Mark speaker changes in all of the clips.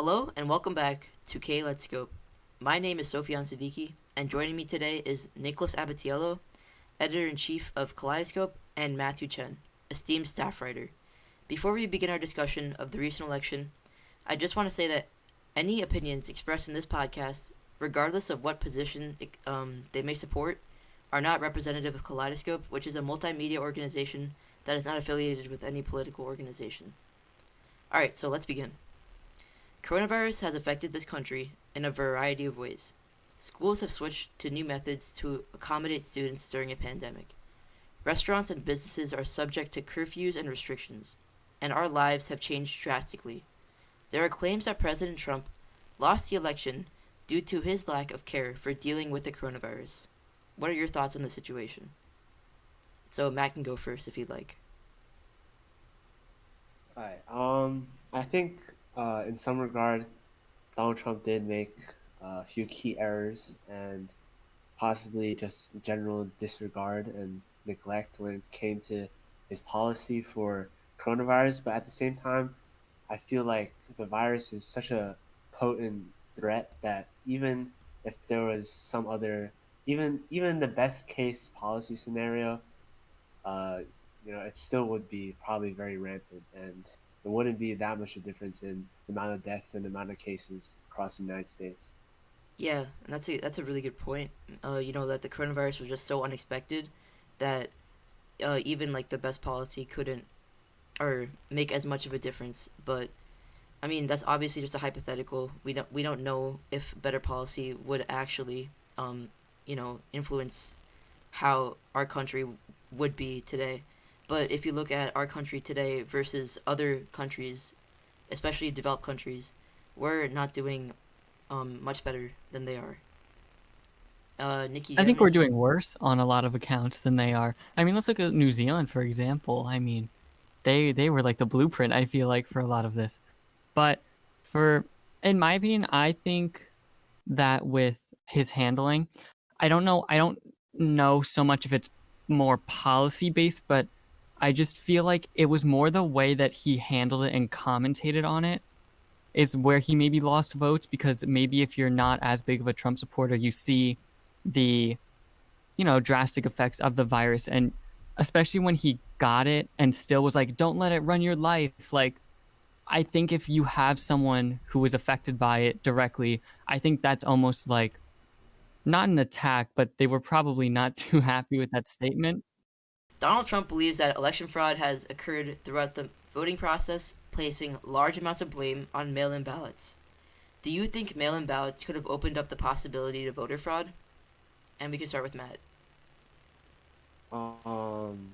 Speaker 1: Hello and welcome back to K Let's Scope. My name is Sofian Siddiqui, and joining me today is Nicholas Abatiello, editor in chief of Kaleidoscope, and Matthew Chen, esteemed staff writer. Before we begin our discussion of the recent election, I just want to say that any opinions expressed in this podcast, regardless of what position they may support, are not representative of Kaleidoscope, which is a multimedia organization that is not affiliated with any political organization. Alright, so let's begin. Coronavirus has affected this country in a variety of ways. Schools have switched to new methods to accommodate students during a pandemic. Restaurants and businesses are subject to curfews and restrictions, and our lives have changed drastically. There are claims that President Trump lost the election due to his lack of care for dealing with the coronavirus. What are your thoughts on the situation? So Matt can go first if he'd like.
Speaker 2: Alright. I think in some regard, Donald Trump did make a few key errors and possibly just general disregard and neglect when it came to his policy for coronavirus. But at the same time, I feel like the virus is such a potent threat that even if there was some other, even the best case policy scenario, uh, it still would be probably very rampant, and there wouldn't be that much of a difference in the amount of deaths and the amount of cases across the United States.
Speaker 1: Yeah, and that's a really good point. That the coronavirus was just so unexpected that even like the best policy couldn't or make as much of a difference. But I mean, that's obviously just a hypothetical. We don't know if better policy would actually influence how our country would be today. But if you look at our country today versus other countries, especially developed countries, we're not doing much better than they are. Nikki, do
Speaker 3: I
Speaker 1: you have
Speaker 3: think we're
Speaker 1: any?
Speaker 3: doing worse on a lot of accounts than they are. I mean, let's look at New Zealand, for example. I mean, they were like the blueprint, I feel like, for a lot of this. But for in my opinion, I think that with his handling, I don't know so much if it's more policy based, but I just feel like it was more the way that he handled it and commentated on it is where he maybe lost votes because maybe if you're not as big of a Trump supporter, you see the drastic effects of the virus. And especially when he got it and still was like, don't let it run your life. Like, I think if you have someone who was affected by it directly, I think that's almost like not an attack, but they were probably not too happy with that statement.
Speaker 1: Donald Trump believes that election fraud has occurred throughout the voting process, placing large amounts of blame on mail-in ballots. Do you think mail-in ballots could have opened up the possibility to voter fraud? And we can start with Matt.
Speaker 2: Um,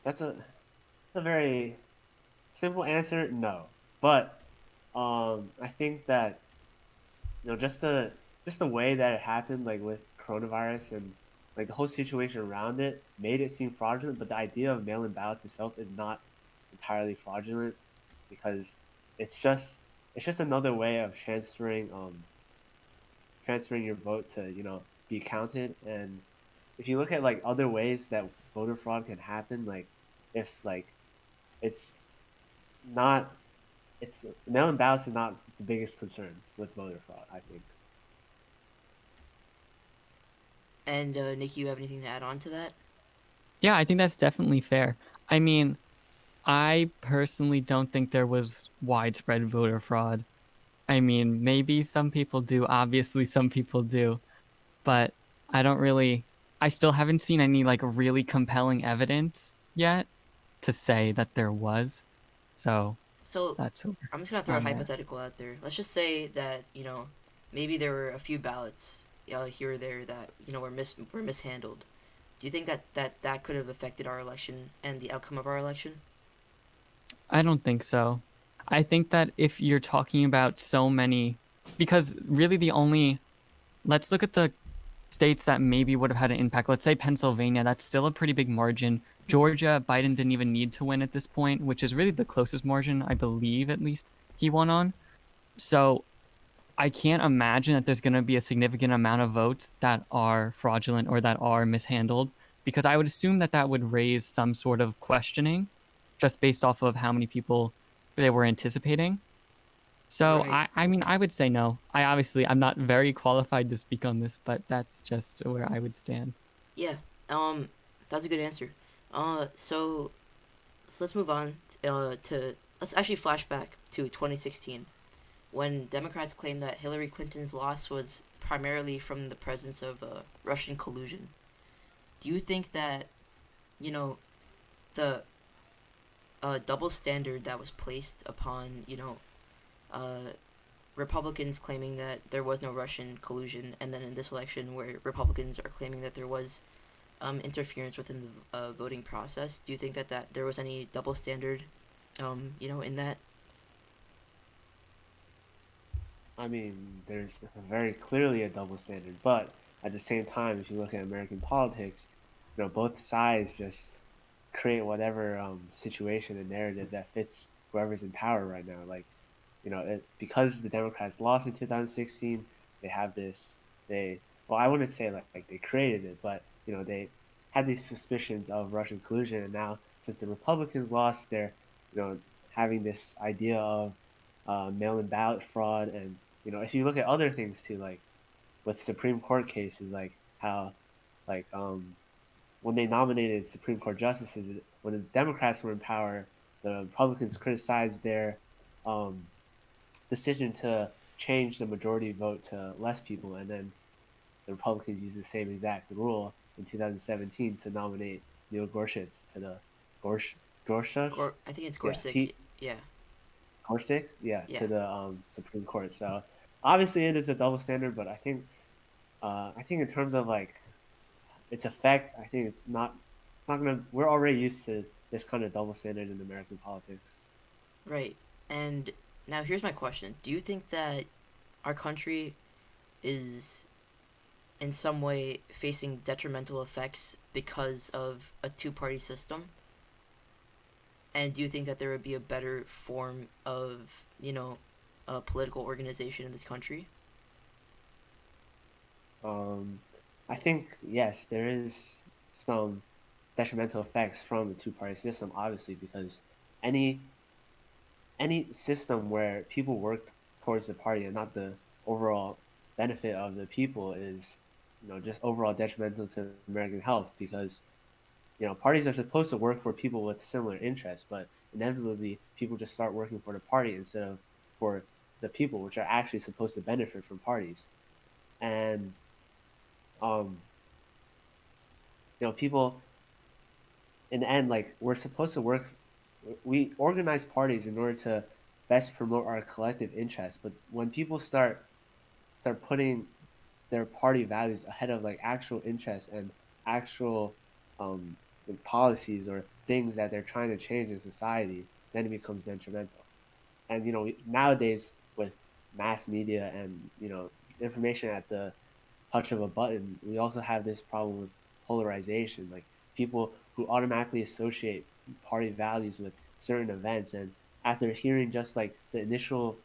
Speaker 2: that's a very simple answer. No, but I think that just the way that it happened, like with coronavirus and like the whole situation around it, made it seem fraudulent. But the idea of mail-in ballots itself is not entirely fraudulent because it's just it's just another way of transferring your vote to be counted. And if you look at like other ways that voter fraud can happen, like if like it's not it's mail-in ballots is not the biggest concern with voter fraud, I think.
Speaker 1: And Nikki, you have anything to add on to that?
Speaker 3: Yeah, I think that's definitely fair. I mean, I personally don't think there was widespread voter fraud. I mean, maybe some people do. Obviously, some people do. But I don't really, I still haven't seen any like really compelling evidence yet to say that there was. So
Speaker 1: So
Speaker 3: that's over
Speaker 1: I'm just gonna throw a
Speaker 3: on that.
Speaker 1: hypothetical out there. Let's just say that maybe there were a few ballots here or there that were mishandled. Do you think that could have affected our election and the outcome of our election?
Speaker 3: I don't think so. I think that if you're talking about so many, because really let's look at the states that maybe would have had an impact. Let's say Pennsylvania, that's still a pretty big margin. Georgia, Biden didn't even need to win at this point, which is really the closest margin, I believe, at least he won on. So I can't imagine that there's going to be a significant amount of votes that are fraudulent or that are mishandled, because I would assume that that would raise some sort of questioning just based off of how many people they were anticipating. So
Speaker 1: Right.
Speaker 3: I mean, I would say no. I'm not very qualified to speak on this, but that's just where I would stand.
Speaker 1: Yeah. That's a good answer. So let's move on to let's actually flash back to 2016 when Democrats claimed that Hillary Clinton's loss was primarily from the presence of Russian collusion. Do you think that you know the double standard that was placed upon uh, Republicans claiming that there was no Russian collusion, and then in this election where Republicans are claiming that there was interference within the voting process? Do you think that there was any double standard, in that?
Speaker 2: I mean, there's very clearly a double standard, but at the same time, if you look at American politics, both sides just create whatever situation and narrative that fits whoever's in power right now. Like, because the Democrats lost in 2016, they have this. They well, I wouldn't say like they created it, but they had these suspicions of Russian collusion, and now since the Republicans lost, they're having this idea of mail-in ballot fraud, and if you look at other things too, like with Supreme Court cases, like how like when they nominated Supreme Court justices, when the Democrats were in power, the Republicans criticized their um, decision to change the majority vote to less people, and then the Republicans used the same exact rule in 2017 to nominate Neil Gorsuch to the Gorsh Gorsuch,
Speaker 1: I think it's
Speaker 2: yeah,
Speaker 1: Gorsuch.
Speaker 2: Pete
Speaker 1: Yeah.
Speaker 2: Gorsuch, yeah,
Speaker 1: Yeah.
Speaker 2: to the Supreme Court. So obviously it is a double standard, but I think in terms of like its effect, I think it's not gonna. We're already used to this kind of double standard in American politics.
Speaker 1: Right. And now here's my question: do you think that our country is in some way facing detrimental effects because of a two-party system? And do you think that there would be a better form of, a political organization in this country?
Speaker 2: Um, I think yes, there is some detrimental effects from the two-party system, obviously, because any any system where people work towards the party and not the overall benefit of the people is, just overall detrimental to American health because parties are supposed to work for people with similar interests, but inevitably people just start working for the party instead of for the people, which are actually supposed to benefit from parties. And um, people in the end, like we're supposed to work. We organize parties in order to best promote our collective interests. But when people start putting their party values ahead of like actual interests and actual um, policies or things that they're trying to change in society, then it becomes detrimental. And nowadays with mass media and information at the touch of a button, we also have this problem with polarization, like people who automatically associate party values with certain events, and after hearing just like the initial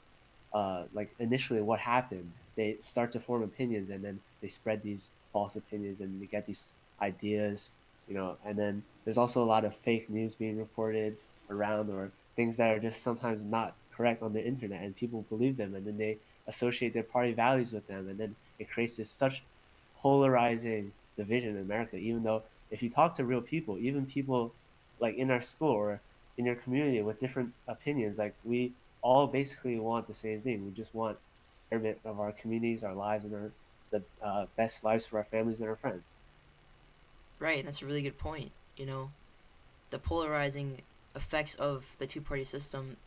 Speaker 2: like initially what happened, they start to form opinions and then they spread these false opinions and they get these ideas, and then there's also a lot of fake news being reported around or things that are just sometimes not correct on the internet and people believe them and then they associate their party values with them and then it creates this such polarizing division in America, even though if you talk to real people, even people like in our school or in your community with different opinions, like we all basically want the same thing. We just want betterment of our communities, our lives, and the best lives for our families and our friends.
Speaker 1: Right, and that's a really good point. The polarizing effects of the two-party system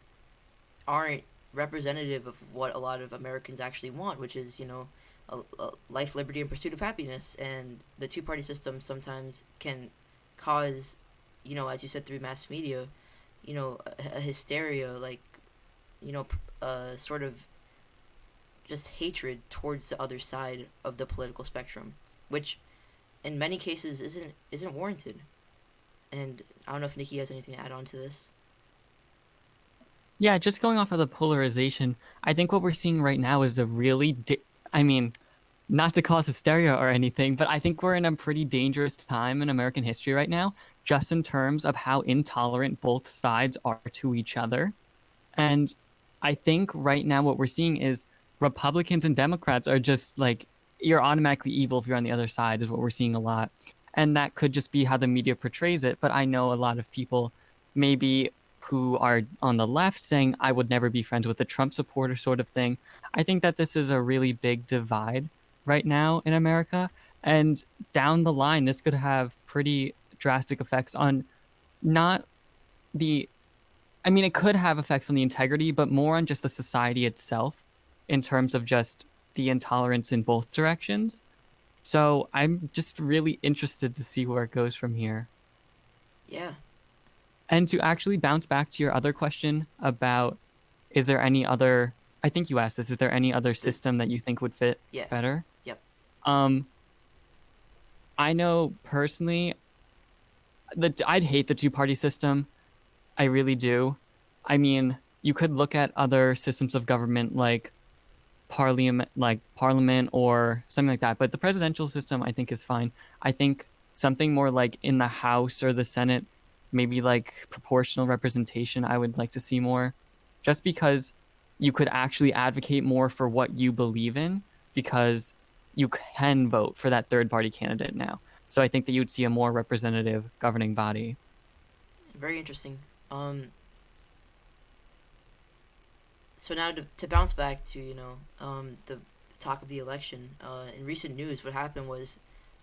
Speaker 1: aren't representative of what a lot of Americans actually want, which is, a life, liberty, and pursuit of happiness. And the two-party system sometimes can cause, as you said through mass media, a hysteria, like, sort of just hatred towards the other side of the political spectrum, which in many cases isn't warranted. And I don't know if Nikki has anything to add on to this.
Speaker 3: Yeah, just going off of the polarization, I think what we're seeing right now is a really, I mean, not to cause hysteria or anything, but I think we're in a pretty dangerous time in American history right now, just in terms of how intolerant both sides are to each other. And I think right now what we're seeing is Republicans and Democrats are just like, you're automatically evil if you're on the other side, is what we're seeing a lot. And that could just be how the media portrays it. But I know a lot of people, maybe who are on the left, saying, I would never be friends with a Trump supporter, sort of thing. I think that this is a really big divide right now in America. And down the line, this could have pretty drastic effects on not the I mean, it could have effects on the integrity, but more on just the society itself in terms of just the intolerance in both directions. So I'm just really interested to see where it goes from here.
Speaker 1: Yeah.
Speaker 3: And to actually bounce back to your other question about, is there any other, I think you asked this, is there any other system that you think would fit
Speaker 1: Yeah.
Speaker 3: better?
Speaker 1: Yep.
Speaker 3: Um, I know personally that I'd hate the two-party system. I really do. I mean, you could look at other systems of government like parliament or something like that, but the presidential system I think is fine. I think something more like in the House or the Senate, maybe like proportional representation, I would like to see more, just because you could actually advocate more for what you believe in, because you can vote for that third party candidate now. So I think that you would see a more representative governing body.
Speaker 1: Very interesting. So now to bounce back to the talk of the election. In recent news, what happened was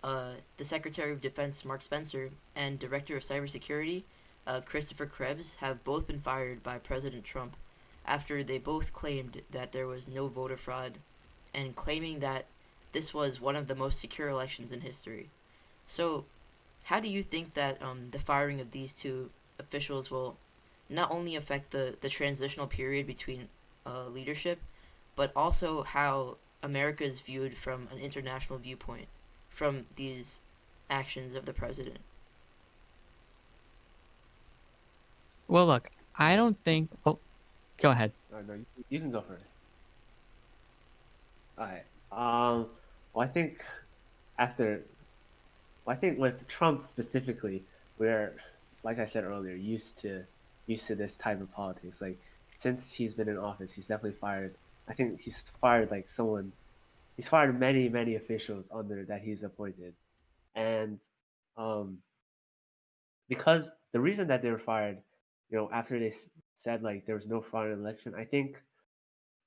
Speaker 1: the Secretary of Defense Mark Spencer and Director of Cybersecurity Christopher Krebs have both been fired by President Trump after they both claimed that there was no voter fraud and claiming that this was one of the most secure elections in history. So, how do you think that the firing of these two officials will not only affect the transitional period between leadership, but also how America is viewed from an international viewpoint from these actions of the president?
Speaker 3: Well, look, I don't think. Oh, go ahead.
Speaker 2: No, you can go first. All right. Well, I think after, well, I think with Trump specifically, we're, like I said earlier, used to this type of politics. Like since he's been in office, he's definitely fired. I think he's fired like someone. He's fired many officials under that he's appointed, and um, because the reason that they were fired, after they said like there was no fraud in the election, I think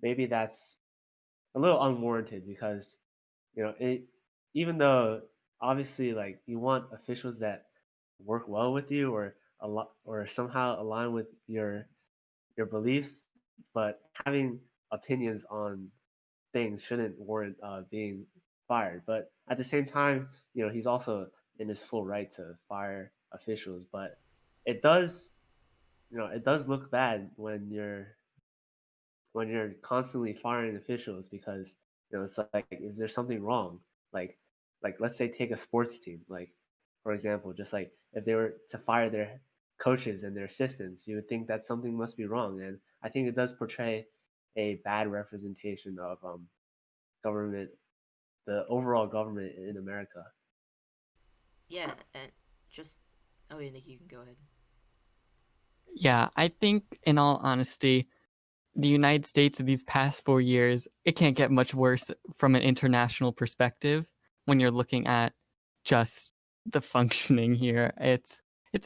Speaker 2: maybe that's a little unwarranted because it even though obviously like you want officials that work well with you or a lot or somehow align with your beliefs, but having opinions on things shouldn't warrant being fired. But at the same time, he's also in his full right to fire officials. But it does, it does look bad when you're constantly firing officials because it's like, is there something wrong? Like, let's say take a sports team, like for example, just like if they were to fire their coaches and their assistants, you would think that something must be wrong. And I think it does portray a bad representation of government, the overall government in America.
Speaker 1: Yeah, and just oh yeah, Nikki, you can go ahead.
Speaker 3: Yeah, I think, in all honesty, the United States of these past 4 years, it can't get much worse from an international perspective when you're looking at just the functioning here. It's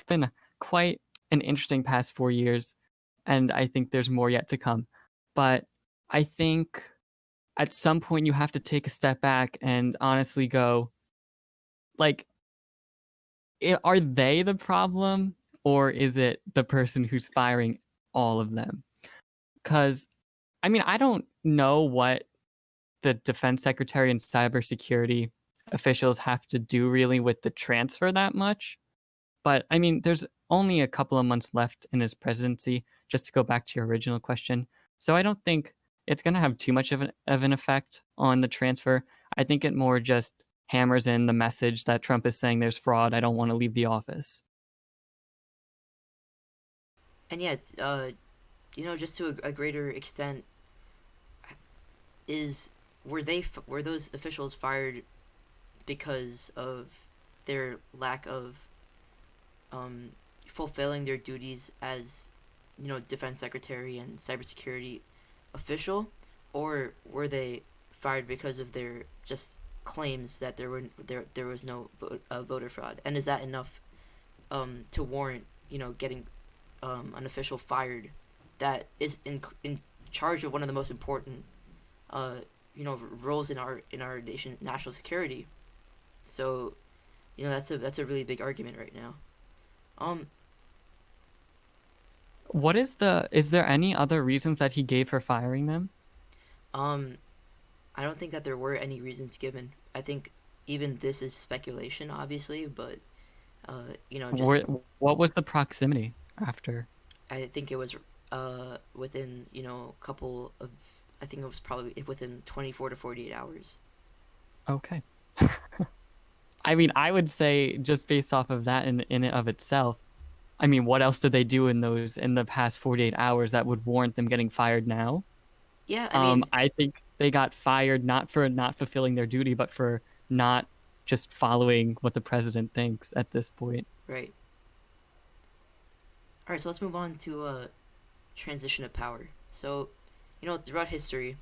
Speaker 3: been quite an interesting past 4 years, and I think there's more yet to come. But I think at some point you have to take a step back and honestly go, like, are they the problem, or is it the person who's firing all of them? Because I mean, I don't know what the defense secretary and cybersecurity officials have to do really with the transfer that much. But I mean, there's only a couple of months left in his presidency, just to go back to your original question. So I don't think it's going to have too much of an effect on the transfer. I think it more just hammers in the message that Trump is saying there's fraud. I don't want to leave the office.
Speaker 1: And yeah, just to a greater extent, is were those officials fired because of their lack of fulfilling their duties as defense secretary and cybersecurity official, or were they fired because of their just claims that there was no voter fraud? And is that enough to warrant getting an official fired that is in charge of one of the most important uh, roles in our nation national security? So that's a really big argument right now. Um,
Speaker 3: Is there any other reasons that he gave for firing them?
Speaker 1: um, I don't think that there were any reasons given. I think even this is speculation, obviously, but just
Speaker 3: What was the proximity after?
Speaker 1: I think it was within a couple of. I think it was probably within 24 to 48 hours.
Speaker 3: Okay. I mean, I would say just based off of that in and of itself, I mean, what else did they do in the past 48 hours that would warrant them getting fired now?
Speaker 1: Yeah, I mean,
Speaker 3: I think they got fired not for not fulfilling their duty, but for not just following what the president thinks at this point.
Speaker 1: right. All right, so let's move on to transition of power. So, throughout history,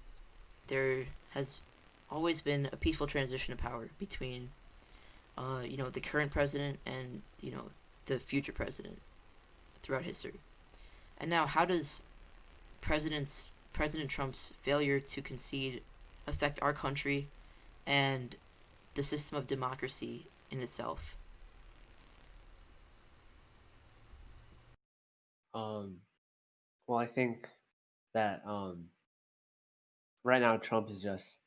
Speaker 1: there has always been a peaceful transition of power between, the current president and the future president throughout history. And now, how does President Trump's failure to concede affect our country and the system of democracy in itself?
Speaker 2: Um, well, I think that right now Trump is just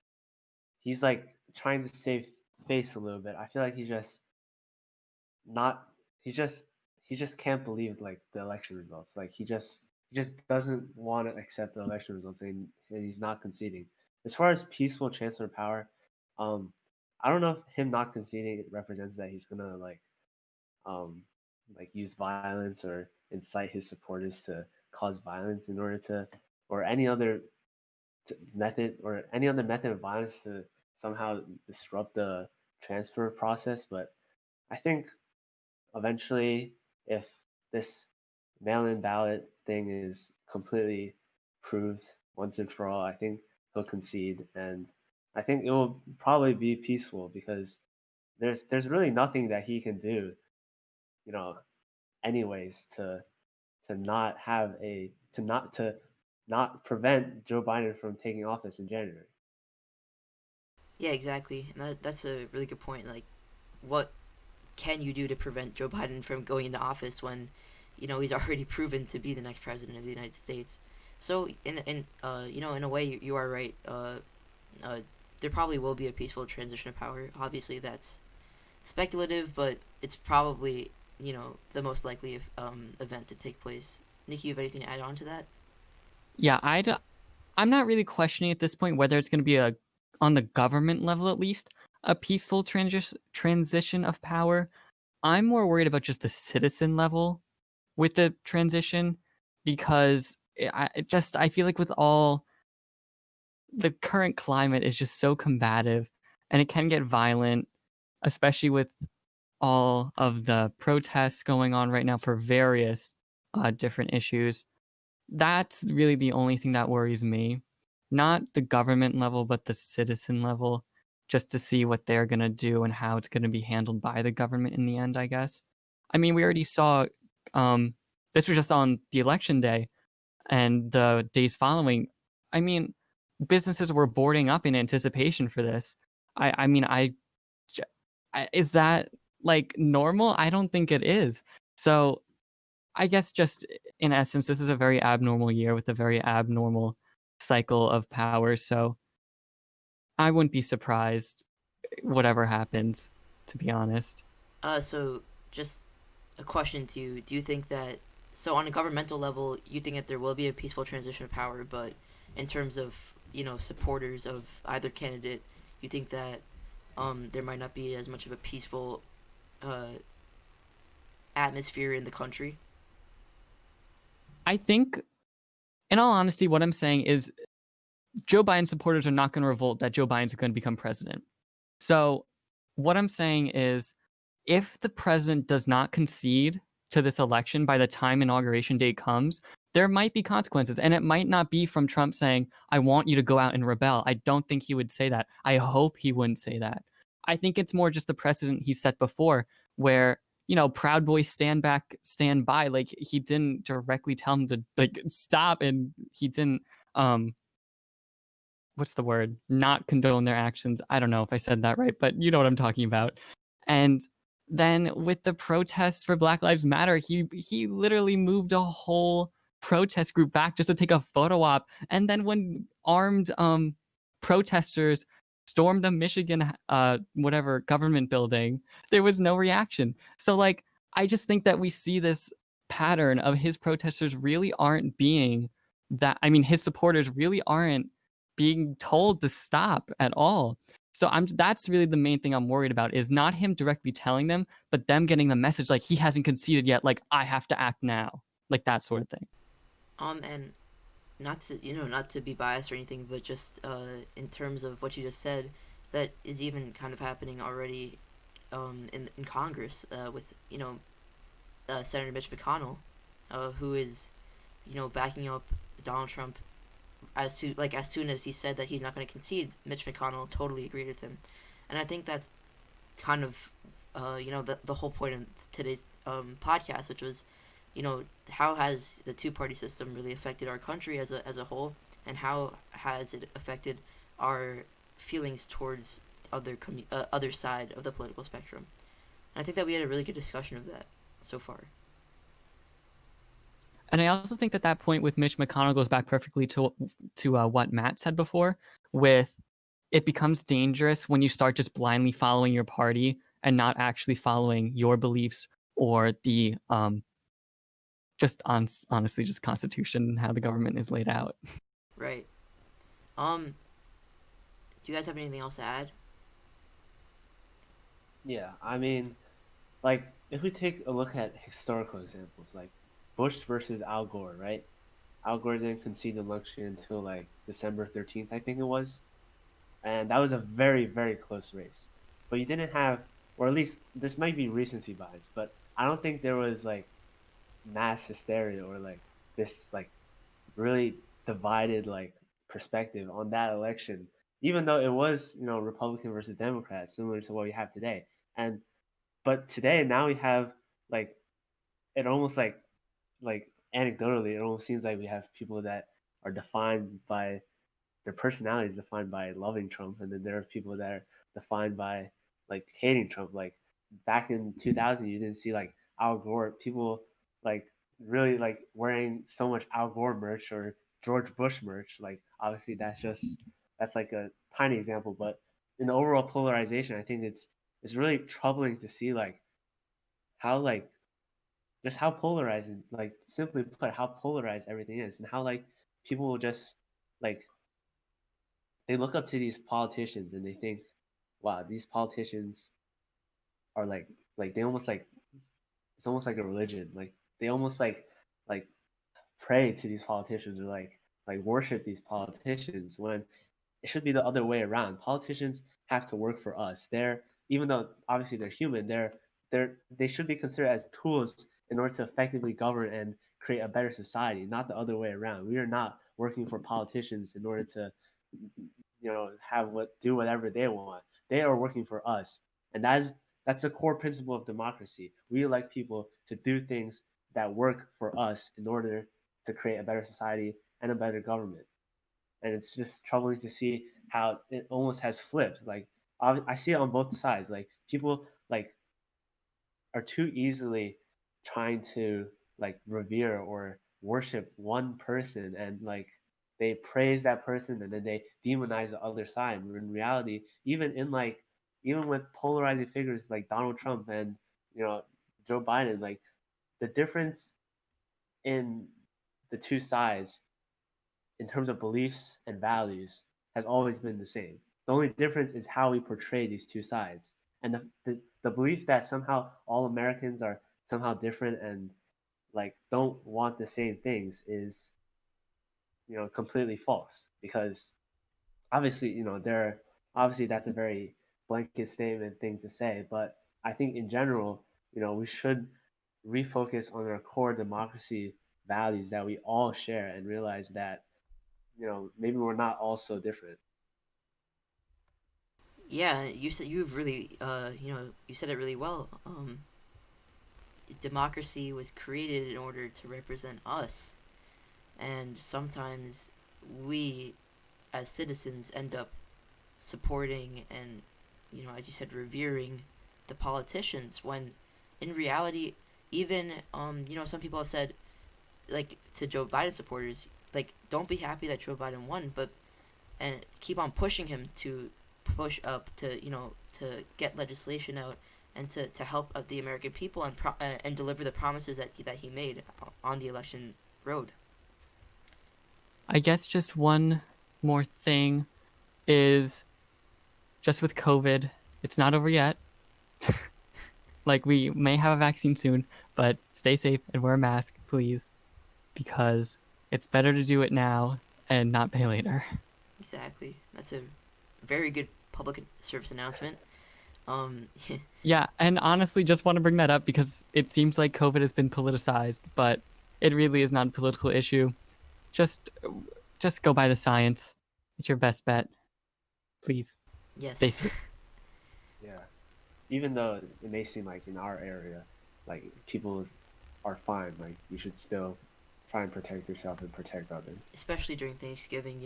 Speaker 2: he's like trying to save face a little bit. I feel like he's just not he just he just can't believe like the election results. Like he just doesn't want to accept the election results, and he's not conceding. As far as peaceful transfer of power, um, I don't know if him not conceding represents that he's gonna um use violence or incite his supporters to cause violence in order to or any other any other method of violence to somehow disrupt the transfer process. But I think eventually, if this mail-in ballot thing is completely proved once and for all, I think he'll concede, and I think it will probably be peaceful because there's really nothing that he can do, you know, anyways, to not have a to not prevent Joe Biden from taking office in January.
Speaker 1: Yeah, exactly. And that's a really good point. Like, what can you do to prevent Joe Biden from going into office when, he's already proven to be the next president of the United States? So, in a way, you are right. Uh, there probably will be a peaceful transition of power. Obviously, that's speculative, but it's probably the most likely event to take place. Nikki, you have anything to add on to that?
Speaker 3: Yeah, I'm not really questioning at this point whether it's going to be on the government level at least, a peaceful transition of power. I'm more worried about just the citizen level with the transition because I feel like with all the current climate is just so combative and it can get violent, especially with all of the protests going on right now for various different issues. That's really the only thing that worries me. Not the government level, but the citizen level, just to see what they're going to do and how it's going to be handled by the government in the end, I guess. I mean, we already saw this was just on the election day and the days following. I mean, businesses were boarding up in anticipation for this. I mean, is that like normal? I don't think it is. So I guess just in essence, this is a very abnormal year with a very abnormal cycle of power. So I wouldn't be surprised whatever happens, to be honest.
Speaker 1: So just a question to you: do you think that so on a governmental level, you think that there will be a peaceful transition of power, but in terms of supporters of either candidate, you think that there might not be as much of a peaceful uh, atmosphere in the country?
Speaker 3: I think, in all honesty, what I'm saying is Joe Biden supporters are not going to revolt that Joe Biden's going to become president. So, what I'm saying is if the president does not concede to this election by the time inauguration day comes, there might be consequences. And it might not be from Trump saying, I want you to go out and rebel. I don't think he would say that. I hope he wouldn't say that. I think it's more just the precedent he set before where, Proud Boys stand back, stand by. Like, he didn't directly tell him to like stop, and he didn't what's the word? Not condone their actions. I don't know if I said that right, but you know what I'm talking about. And then with the protests for Black Lives Matter, he literally moved a whole protest group back just to take a photo op. And then when armed protesters stormed the Michigan whatever government building, there was no reaction. So like I just think that we see this pattern of his protesters really aren't being that I mean his supporters really aren't being told to stop at all. So that's really the main thing I'm worried about is not him directly telling them, but them getting the message like he hasn't conceded yet, like I have to act now. Like that sort of thing.
Speaker 1: And not to be biased or anything, but just in terms of what you just said, that is even kind of happening already in Congress with Senator Mitch McConnell, who is backing up Donald Trump as soon as he said that he's not going to concede. Mitch McConnell totally agreed with him, and I think that's kind of the whole point of today's podcast, which was how has the two-party system really affected our country as a whole, and how has it affected our feelings towards other side of the political spectrum. And I think that we had a really good discussion of that so far.
Speaker 3: And I also think that point with Mitch McConnell goes back perfectly to what Matt said before. With it becomes dangerous when you start just blindly following your party and not actually following your beliefs or the honestly just Constitution and how the government is laid out.
Speaker 1: Right. Do you guys have anything else to add?
Speaker 2: Yeah, I mean, like if we take a look at historical examples, like Bush versus Al Gore, right? Al Gore didn't concede the election until like December 13th, I think it was, and that was a very very close race. But you didn't have, or at least this might be recency bias, but I don't think there was like mass hysteria or like this like really divided like perspective on that election, even though it was Republican versus Democrat, similar to what we have today. And but today now we have like it almost like anecdotally, it almost seems like we have people that are defined by their personality is defined by loving Trump, and then there are people that are defined by like hating Trump. Like back in 2000, you didn't see like Al Gore people like really like wearing so much Al Gore merch or George Bush merch. Like obviously that's like a tiny example, but in the overall polarization, I think it's really troubling to see like how like just how polarizing, like simply put, how polarized everything is, and how like people will just like they look up to these politicians and they think, wow, these politicians are like they almost like it's almost like a religion. Like they almost like pray to these politicians or like worship these politicians when it should be the other way around. Politicians have to work for us. They're even though obviously they're human, they should be considered as tools in order to effectively govern and create a better society, not the other way around. We are not working for politicians in order to have do whatever they want. They are working for us, and that's a core principle of democracy. We elect people to do things that work for us in order to create a better society and a better government. And it's just troubling to see how it almost has flipped. Like I see it on both sides. Like people like are too easily trying to like revere or worship one person and like they praise that person and then they demonize the other side. When in reality, even with polarizing figures like Donald Trump and you know Joe Biden, like the difference in the two sides in terms of beliefs and values has always been the same. The only difference is how we portray these two sides. And the belief that somehow all Americans are somehow different and like don't want the same things is completely false because obviously there obviously that's a very blanket statement thing to say, but I think in general we should refocus on our core democracy values that we all share and realize that, maybe we're not all so different.
Speaker 1: Yeah, you've really you said it really well. Democracy was created in order to represent us, and sometimes we as citizens end up supporting and, as you said, revering the politicians when in reality, even some people have said, like, to Joe Biden supporters, like, don't be happy that Joe Biden won, but and keep on pushing him to push up to, to get legislation out and to help the American people and deliver the promises that he made on the election road.
Speaker 3: I guess just one more thing is just with COVID, it's not over yet. Like, we may have a vaccine soon, but stay safe and wear a mask, please, because it's better to do it now and not pay later.
Speaker 1: Exactly. That's a very good public service announcement. Um,
Speaker 3: Yeah, and honestly, just want to bring that up because it seems like COVID has been politicized, but it really is not a political issue. Just, just go by the science. It's your best bet. Please, stay
Speaker 1: yes.
Speaker 3: safe.
Speaker 2: Yeah. Even though it may seem like in our area, like people are fine, like you should still try and protect yourself and protect others.
Speaker 1: Especially during Thanksgiving,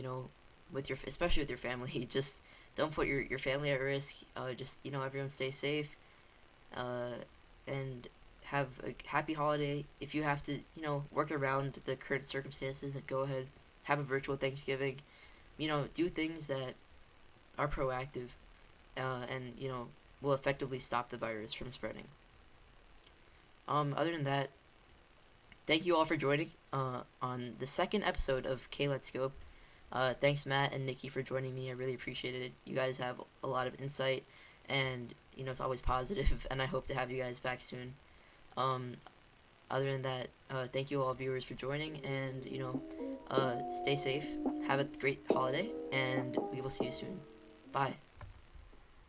Speaker 1: especially with your family, just don't put your family at risk. Just everyone stay safe, uh, and have a happy holiday. If you have to, work around the current circumstances, then go ahead, have a virtual Thanksgiving. Do things that are proactive, and will effectively stop the virus from spreading. Other than that, thank you all for joining on the second episode of K Let's Go. Thanks Matt and Nikki for joining me. I really appreciated it. You guys have a lot of insight, and it's always positive. And I hope to have you guys back soon. Um, Other than that, thank you all viewers for joining, and stay safe. Have a great holiday, and we will see you soon. Bye.